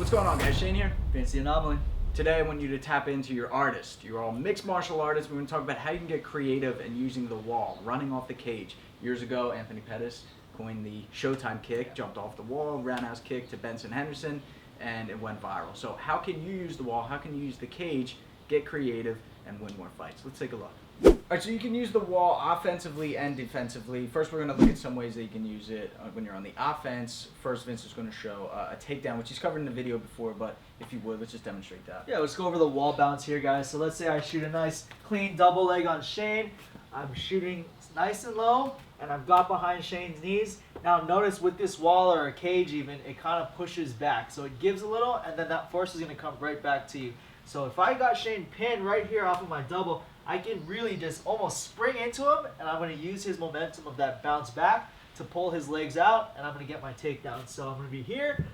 What's going on, guys? Shane here. Fancy Anomaly. Today I want you to tap into your artist. You're all mixed martial artists. We're going to talk about how you can get creative and using the wall, running off the cage. Years ago, Anthony Pettis coined the Showtime Kick, jumped off the wall, roundhouse kick to Benson Henderson, and it went viral. So how can you use the wall? How can you use the cage, get creative, and win more fights? Let's take a look. Alright, so you can use the wall offensively and defensively. First, we're going to look at some ways that you can use it when you're on the offense. First, Vince is going to show a takedown, which he's covered in the video before, but if you would, let's just demonstrate that. Yeah, let's go over the wall bounce here, guys. So let's say I shoot a nice, clean double leg on Shane. I'm shooting nice and low, and I've got behind Shane's knees. Now notice with this wall or a cage even, it kind of pushes back. So it gives a little, and then that force is going to come right back to you. So if I got Shane pinned right here off of my double, I can really just almost spring into him, and I'm going to use his momentum of that bounce back to pull his legs out, and I'm going to get my takedown. So I'm going to be here.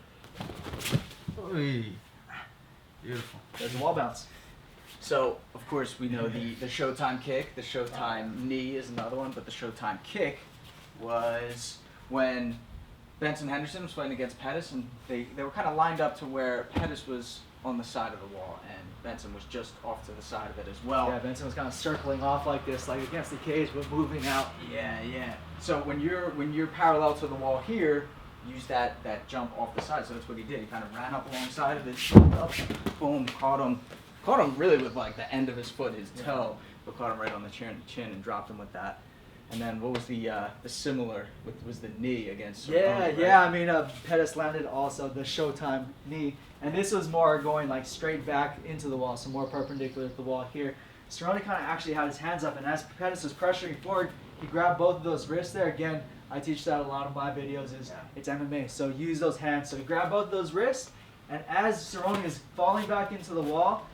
Oy. Beautiful. There's a wall bounce. So, of course, we know the Showtime Kick. The Showtime Knee is another one, but the Showtime Kick was when Benson Henderson was fighting against Pettis, and they were kind of lined up to where Pettis was on the side of the wall, and Benson was just off to the side of it as well. Yeah, Benson was kind of circling off like this, like against the cage, but moving out. Yeah. So when you're parallel to the wall here, use that jump off the side. So that's what he did. He kind of ran up alongside of it, jumped up, boom, caught him really with like the end of his foot, his toe, but caught him right on the chin and dropped him with that. And then what was the similar was the knee against Cerrone, right? Yeah. I mean, Pettis landed also the Showtime knee, and this was more going like straight back into the wall, so more perpendicular to the wall here. Cerrone kind of actually had his hands up, and as Pettis was pressuring forward, he grabbed both of those wrists there. Again, I teach that in a lot of my videos. It's MMA, so use those hands. So he grabbed both of those wrists, and as Cerrone is falling back into the wall,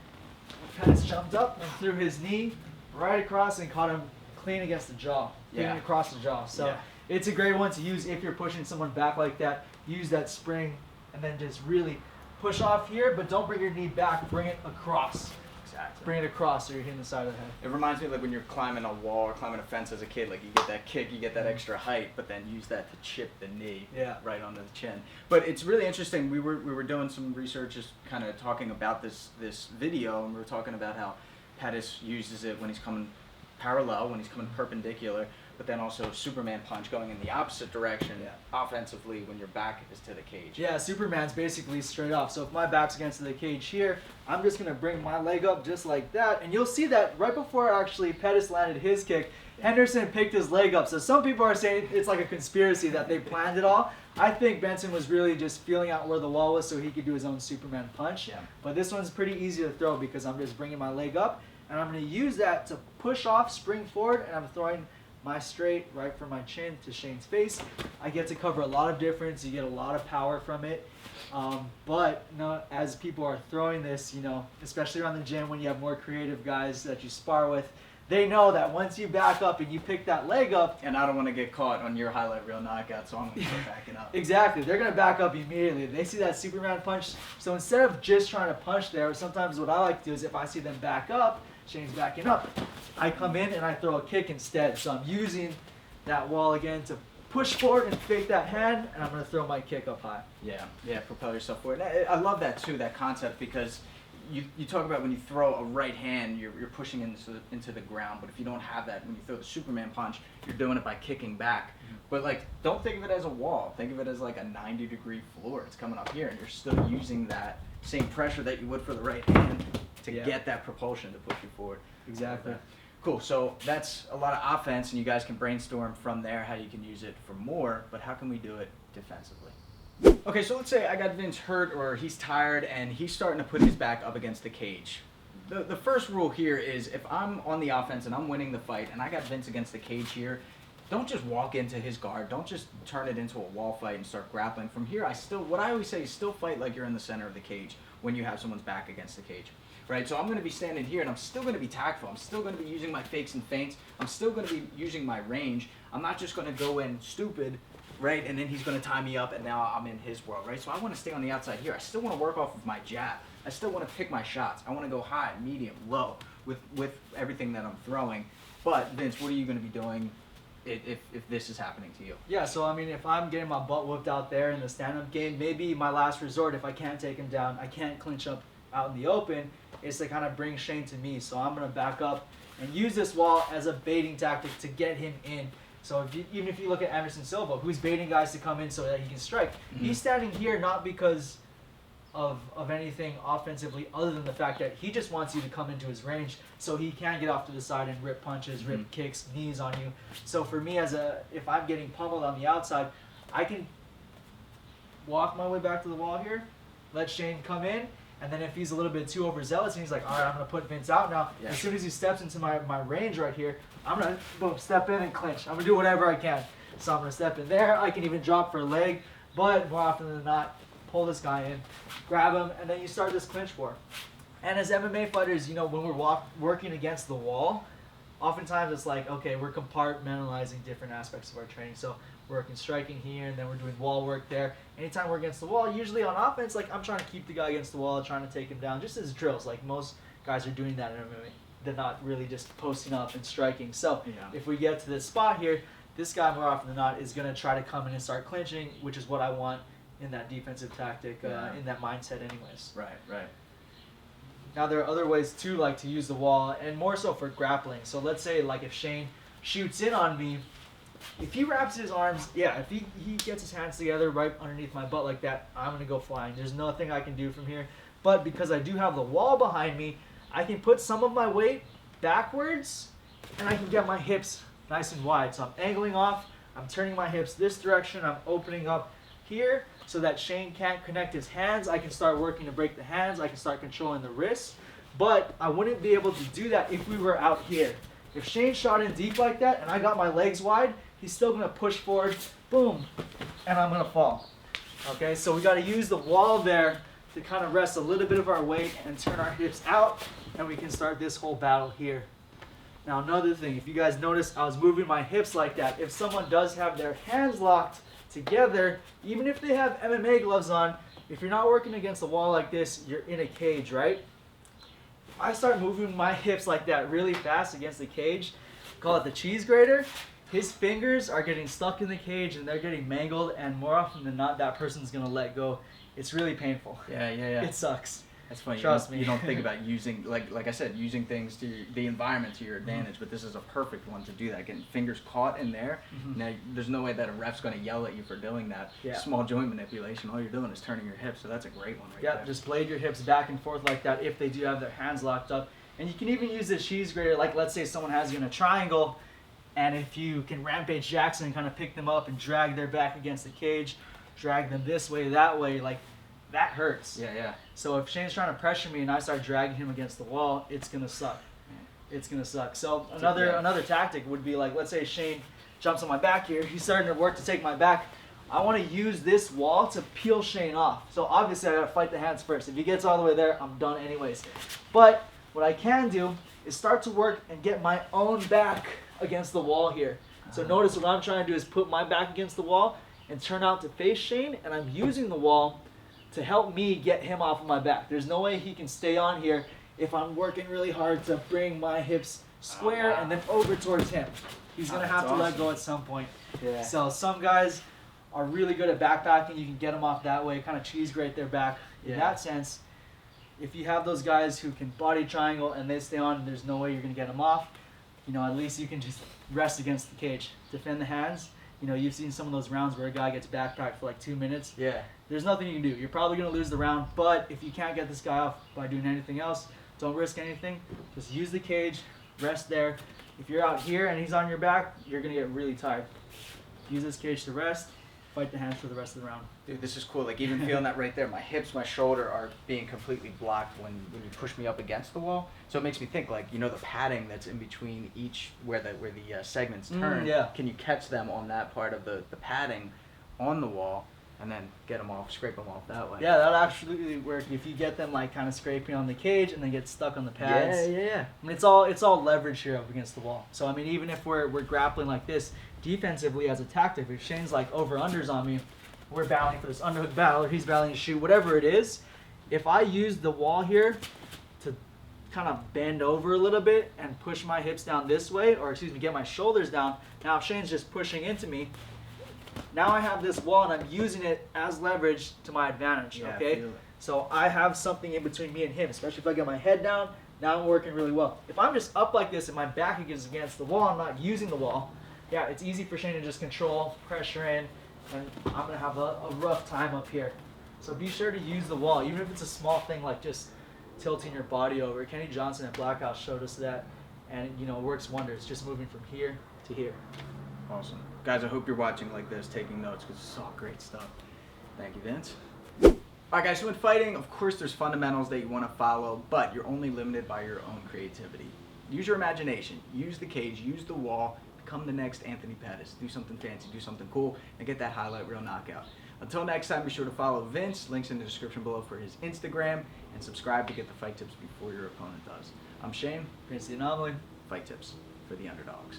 Pettis jumped up and threw his knee right across and caught him clean against the jaw, clean across the jaw. So it's a great one to use if you're pushing someone back like that. Use that spring and then just really push off here, but don't bring your knee back. Bring it across. Exactly. Bring it across so you're hitting the side of the head. It reminds me like when you're climbing a wall or climbing a fence as a kid, like you get that kick, you get that extra height, but then use that to chip the knee right onto the chin. But it's really interesting. We were doing some research, just kind of talking about this video, and we were talking about how Pettis uses it when he's coming parallel, when he's coming perpendicular, but then also Superman punch going in the opposite direction offensively when your back is to the cage. Yeah, Superman's basically straight off. So if my back's against the cage here, I'm just going to bring my leg up just like that. And you'll see that right before actually Pettis landed his kick, Henderson picked his leg up. So some people are saying it's like a conspiracy that they planned it all. I think Benson was really just feeling out where the wall was so he could do his own Superman punch. Yeah. But this one's pretty easy to throw because I'm just bringing my leg up, and I'm going to use that to push off, spring forward, and I'm throwing my straight right from my chin to Shane's face. I get to cover a lot of difference. You get a lot of power from it. But as people are throwing this, especially around the gym when you have more creative guys that you spar with, they know that once you back up and you pick that leg up. And I don't want to get caught on your highlight reel knockout, so I'm going to start backing up. Exactly. They're going to back up immediately. They see that Superman punch. So instead of just trying to punch there, sometimes what I like to do is if I see them back up, Shane's backing up, I come in and I throw a kick instead. So I'm using that wall again to push forward and fake that hand, and I'm going to throw my kick up high. Yeah, propel yourself forward. I love that too, that concept, because you talk about when you throw a right hand, you're pushing into the ground, but if you don't have that, when you throw the Superman punch, you're doing it by kicking back. But like, don't think of it as a wall. Think of it as like a 90-degree floor. It's coming up here, and you're still using that same pressure that you would for the right hand to get that propulsion to push you forward. Exactly. Cool, so that's a lot of offense, and you guys can brainstorm from there how you can use it for more, but how can we do it defensively? Okay, so let's say I got Vince hurt, or he's tired and he's starting to put his back up against the cage. The first rule here is if I'm on the offense and I'm winning the fight and I got Vince against the cage here, don't just walk into his guard. Don't just turn it into a wall fight and start grappling. From here, what I always say is still fight like you're in the center of the cage when you have someone's back against the cage. Right, so I'm going to be standing here and I'm still going to be tactful. I'm still going to be using my fakes and feints. I'm still going to be using my range. I'm not just going to go in stupid, right, and then he's going to tie me up and now I'm in his world, right? So I want to stay on the outside here. I still want to work off of my jab. I still want to pick my shots. I want to go high, medium, low with everything that I'm throwing. But Vince, what are you going to be doing if this is happening to you. Yeah, so I mean, if I'm getting my butt whooped out there in the stand-up game, maybe my last resort, if I can't take him down, I can't clinch up out in the open, is to kind of bring Shane to me. So I'm going to back up and use this wall as a baiting tactic to get him in. So even if you look at Anderson Silva, who's baiting guys to come in so that he can strike, he's standing here not because of anything offensively other than the fact that he just wants you to come into his range so he can get off to the side and rip punches, rip kicks, knees on you. So for me, if I'm getting pummeled on the outside, I can walk my way back to the wall here, let Shane come in, and then if he's a little bit too overzealous and he's like, all right, I'm going to put Vince out now, as soon as he steps into my range right here, I'm going to step in and clinch. I'm going to do whatever I can. So I'm going to step in there. I can even drop for a leg, but more often than not, pull this guy in, grab him, and then you start this clinch war. And as MMA fighters, you know, when we're working against the wall, oftentimes it's like, okay, we're compartmentalizing different aspects of our training. So we're working striking here, and then we're doing wall work there. Anytime we're against the wall, usually on offense, like I'm trying to keep the guy against the wall, trying to take him down, just as drills. Like most guys are doing that in MMA. They're not really just posting up and striking. So if we get to this spot here, this guy more often than not is going to try to come in and start clinching, which is what I want in that defensive tactic, in that mindset anyways. Right. Now there are other ways too, like to use the wall, and more so for grappling. So let's say like if Shane shoots in on me, if he wraps his arms, if he gets his hands together right underneath my butt like that, I'm going to go flying. There's nothing I can do from here. But because I do have the wall behind me, I can put some of my weight backwards, and I can get my hips nice and wide. So I'm angling off, I'm turning my hips this direction, I'm opening up here so that Shane can't connect his hands. I can start working to break the hands, I can start controlling the wrists, but I wouldn't be able to do that if we were out here. If Shane shot in deep like that and I got my legs wide, he's still going to push forward, boom, and I'm going to fall. Okay, so we got to use the wall there to kind of rest a little bit of our weight and turn our hips out, and we can start this whole battle here. Now another thing, if you guys notice, I was moving my hips like that. If someone does have their hands locked together, even if they have MMA gloves on, if you're not working against the wall like this, you're in a cage, right? If I start moving my hips like that really fast against the cage, call it the cheese grater, his fingers are getting stuck in the cage and they're getting mangled, and more often than not, that person's going to let go. It's really painful. Yeah. It sucks. That's funny. Trust me. You don't think about using, like I said, using things the environment to your advantage, but this is a perfect one to do that. Getting fingers caught in there. Now, there's no way that a ref's going to yell at you for doing that. Small joint manipulation. All you're doing is turning your hips, so that's a great one right there. Just blade your hips back and forth like that if they do have their hands locked up. And you can even use the cheese grater, like let's say someone has you in a triangle, and if you can Rampage Jackson and kind of pick them up and drag their back against the cage, drag them this way, that way, like that hurts. Yeah. So if Shane's trying to pressure me and I start dragging him against the wall, it's gonna suck. It's gonna suck. So another tactic would be like, let's say Shane jumps on my back here. He's starting to work to take my back. I want to use this wall to peel Shane off. So obviously I gotta fight the hands first. If he gets all the way there, I'm done anyways. But what I can do is start to work and get my own back against the wall here. So notice what I'm trying to do is put my back against the wall and turn out to face Shane, and I'm using the wall to help me get him off of my back. There's no way he can stay on here if I'm working really hard to bring my hips square and then over towards him. He's going to have to let go at some point. So some guys are really good at backpacking. You can get them off that way, kind of cheese grate their back. In that sense, if you have those guys who can body triangle and they stay on and there's no way you're going to get them off, you know, at least you can just rest against the cage. Defend the hands. You know, you've seen some of those rounds where a guy gets backpacked for like 2 minutes. There's nothing you can do. You're probably going to lose the round, but if you can't get this guy off by doing anything else, don't risk anything. Just use the cage, rest there. If you're out here and he's on your back, you're going to get really tired. Use this cage to rest, fight the hands for the rest of the round. Dude, this is cool. Like even feeling that right there, my hips, my shoulder are being completely blocked when you push me up against the wall. So it makes me think, like, you know, the padding that's in between each where the segments turn. Can you catch them on that part of the padding on the wall and then get them off, scrape them off that way? Yeah, that'll absolutely work if you get them like kind of scraping on the cage and then get stuck on the pads. Yeah. I mean, it's all leverage here up against the wall. So I mean, even if we're grappling like this defensively as a tactic, if Shane's like over-unders on me, we're battling for this underhook battle, or he's battling to shoot, whatever it is, if I use the wall here to kind of bend over a little bit and push my hips down this way, or excuse me, get my shoulders down. Now Shane's just pushing into me. Now I have this wall and I'm using it as leverage to my advantage, Yeah, I okay? feel it. So I have something in between me and him, especially if I get my head down. Now I'm working really well. If I'm just up like this and my back is against the wall, I'm not using the wall, yeah, it's easy for Shane to just control, pressure in, and I'm going to have a rough time up here. So be sure to use the wall, even if it's a small thing like just tilting your body over. Kenny Johnson at Black House showed us that, and it works wonders, just moving from here to here. Awesome. Guys, I hope you're watching like this, taking notes, because it's all great stuff. Thank you, Vince. Alright guys, so in fighting, of course there's fundamentals that you want to follow, but you're only limited by your own creativity. Use your imagination, use the cage, use the wall, become the next Anthony Pettis. Do something fancy, do something cool, and get that highlight reel knockout. Until next time, be sure to follow Vince, links in the description below for his Instagram, and subscribe to get the fight tips before your opponent does. I'm Shane, Prince the Anomaly. Fight Tips for the underdogs.